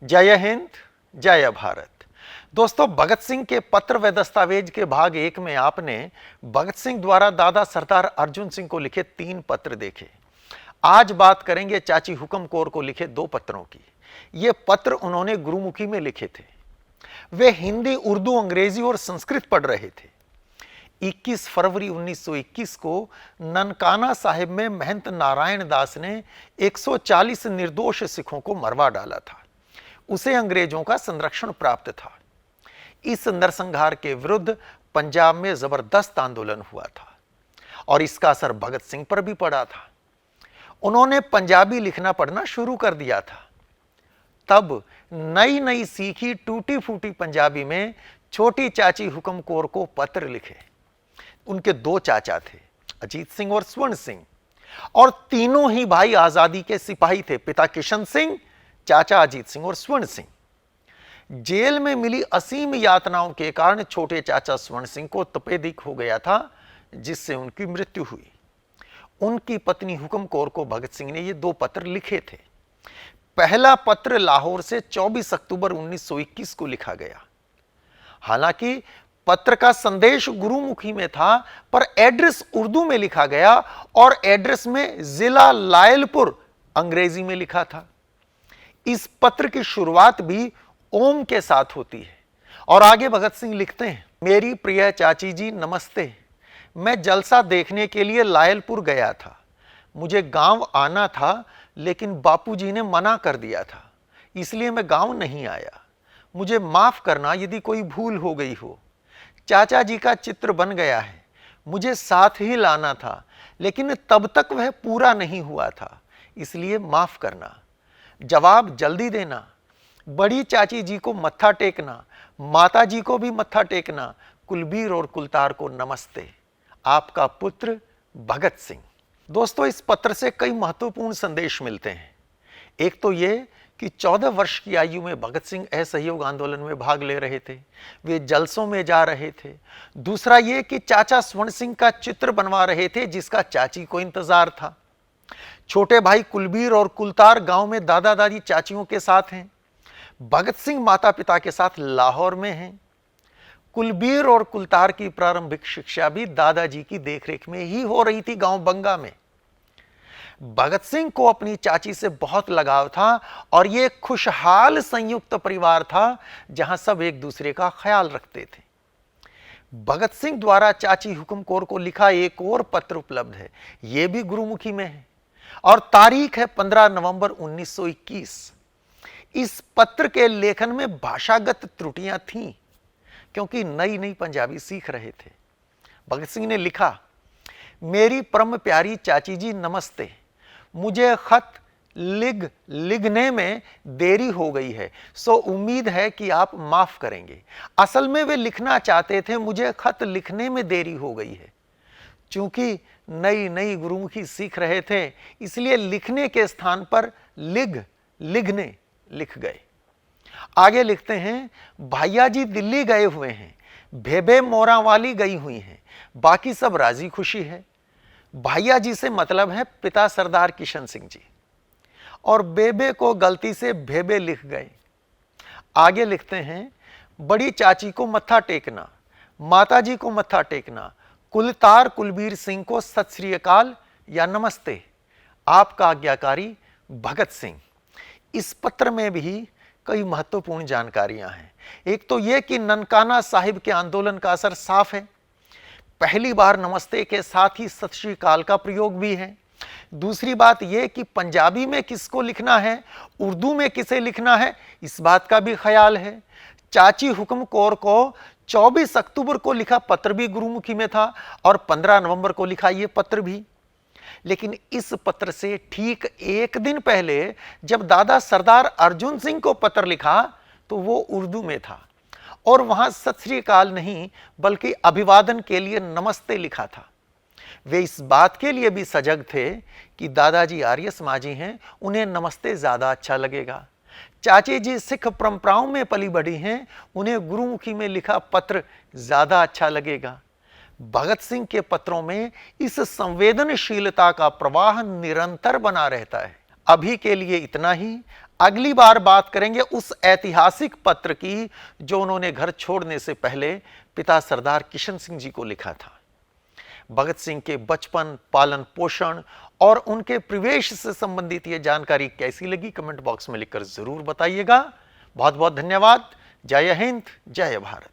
जय हिंद, जय भारत। दोस्तों, भगत सिंह के पत्र व दस्तावेज के भाग 1 में आपने भगत सिंह द्वारा दादा सरदार अर्जुन सिंह को लिखे 3 पत्र देखे। आज बात करेंगे चाची हुक्म कौर को लिखे 2 पत्रों की। ये पत्र उन्होंने गुरुमुखी में लिखे थे। वे हिंदी, उर्दू, अंग्रेजी और संस्कृत पढ़ रहे थे। 21 फरवरी 1921 को ननकाना साहिब में महंत नारायण दास ने 140 निर्दोष सिखों को मरवा डाला था। उसे अंग्रेजों का संरक्षण प्राप्त था। इस नरसंहार के विरुद्ध पंजाब में जबरदस्त आंदोलन हुआ था और इसका असर भगत सिंह पर भी पड़ा था। उन्होंने पंजाबी लिखना पढ़ना शुरू कर दिया था। तब नई नई सीखी टूटी फूटी पंजाबी में छोटी चाची हुक्म कौर को पत्र लिखे। उनके 2 चाचा थे, अजीत सिंह और स्वर्ण सिंह, और तीनों ही भाई आजादी के सिपाही थे। पिता किशन सिंह, चाचा अजीत सिंह और स्वर्ण सिंह। जेल में मिली असीम यातनाओं के कारण छोटे चाचा स्वर्ण सिंह को तपेदिक हो गया था, जिससे उनकी मृत्यु हुई। उनकी पत्नी हुक्म कौर को भगत सिंह ने ये 2 पत्र लिखे थे। पहला पत्र लाहौर से 24 अक्टूबर 1921 को लिखा गया। हालांकि पत्र का संदेश गुरुमुखी में था, पर एड्रेस उर्दू में लिखा गया और एड्रेस में जिला लायलपुर अंग्रेजी में लिखा था। इस पत्र की शुरुआत भी ओम के साथ होती है और आगे भगत सिंह लिखते हैं, मेरी प्रिय चाची जी नमस्ते। मैं जलसा देखने के लिए लायलपुर गया था। मुझे गांव आना था, लेकिन बापूजी ने मना कर दिया था, इसलिए मैं गांव नहीं आया। मुझे माफ करना यदि कोई भूल हो गई हो। चाचा जी का चित्र बन गया है, मुझे साथ ही लाना था, लेकिन तब तक वह पूरा नहीं हुआ था, इसलिए माफ करना। जवाब जल्दी देना। बड़ी चाची जी को मत्था टेकना, माता जी को भी मत्था टेकना। कुलबीर और कुलतार को नमस्ते। आपका पुत्र भगत सिंह। दोस्तों, इस पत्र से कई महत्वपूर्ण संदेश मिलते हैं। एक तो यह कि 14 वर्ष की आयु में भगत सिंह असहयोग आंदोलन में भाग ले रहे थे, वे जलसों में जा रहे थे। दूसरा यह कि चाचा स्वर्ण सिंह का चित्र बनवा रहे थे, जिसका चाची को इंतजार था। छोटे भाई कुलबीर और कुलतार गांव में दादा दादी चाचियों के साथ हैं। भगत सिंह माता पिता के साथ लाहौर में हैं। कुलबीर और कुलतार की प्रारंभिक शिक्षा भी दादाजी की देखरेख में ही हो रही थी गांव बंगा में। भगत सिंह को अपनी चाची से बहुत लगाव था और यह खुशहाल संयुक्त परिवार था, जहां सब एक दूसरे का ख्याल रखते थे। भगत सिंह द्वारा चाची हुक्म कौर को लिखा एक और पत्र उपलब्ध है। यह भी गुरुमुखी में है और तारीख है 15 नवंबर 1921। इस पत्र के लेखन में भाषागत त्रुटियां थीं, क्योंकि नई नई पंजाबी सीख रहे थे। भगत सिंह ने लिखा, मेरी परम प्यारी चाची जी नमस्ते। मुझे खत लिखने में देरी हो गई है, सो उम्मीद है कि आप माफ करेंगे। असल में वे लिखना चाहते थे, मुझे खत लिखने में देरी हो गई है। चूंकि नई नई गुरुमुखी सीख रहे थे, इसलिए लिखने के स्थान पर लिखने लिख गए। आगे लिखते हैं, भैया जी दिल्ली गए हुए हैं, भेबे मोरा वाली गई हुई हैं, बाकी सब राजी खुशी है। भैया जी से मतलब है पिता सरदार किशन सिंह जी, और बेबे को गलती से भेबे लिख गए। आगे लिखते हैं, बड़ी चाची को मत्था टेकना, माता जी को मत्था टेकना, कुलतार कुलबीर सिंह को सत श्री अकाल या नमस्ते। आपका आज्ञाकारी भगत सिंह। इस पत्र में भी कई महत्वपूर्ण जानकारियां हैं। एक तो यह कि ननकाना साहिब के आंदोलन का असर साफ है। पहली बार नमस्ते के साथ ही सत श्री अकाल का प्रयोग भी है। दूसरी बात यह कि पंजाबी में किसको लिखना है, उर्दू में किसे लिखना है, इस बात का भी ख्याल है। चाची हुक्म कौर को 24 अक्टूबर को लिखा पत्र भी गुरुमुखी में था और 15 नवंबर को लिखा यह पत्र भी। लेकिन इस पत्र से ठीक एक दिन पहले जब दादा सरदार अर्जुन सिंह को पत्र लिखा, तो वो उर्दू में था और वहां सत श्री अकाल नहीं, बल्कि अभिवादन के लिए नमस्ते लिखा था। वे इस बात के लिए भी सजग थे कि दादाजी आर्य समाजी हैं, उन्हें नमस्ते ज्यादा अच्छा लगेगा। चाची जी सिख परंपराओं में पली बढ़ी हैं, उन्हें गुरुमुखी में लिखा पत्र ज्यादा अच्छा लगेगा। भगत सिंह के पत्रों में इस संवेदनशीलता का प्रवाह निरंतर बना रहता है। अभी के लिए इतना ही। अगली बार बात करेंगे उस ऐतिहासिक पत्र की जो उन्होंने घर छोड़ने से पहले पिता सरदार किशन सिंह जी को लिखा था। भगत सिंह के बचपन, पालन पोषण और उनके प्रवेश से संबंधित यह जानकारी कैसी लगी कमेंट बॉक्स में लिखकर जरूर बताइएगा। बहुत बहुत धन्यवाद। जय हिंद, जय भारत।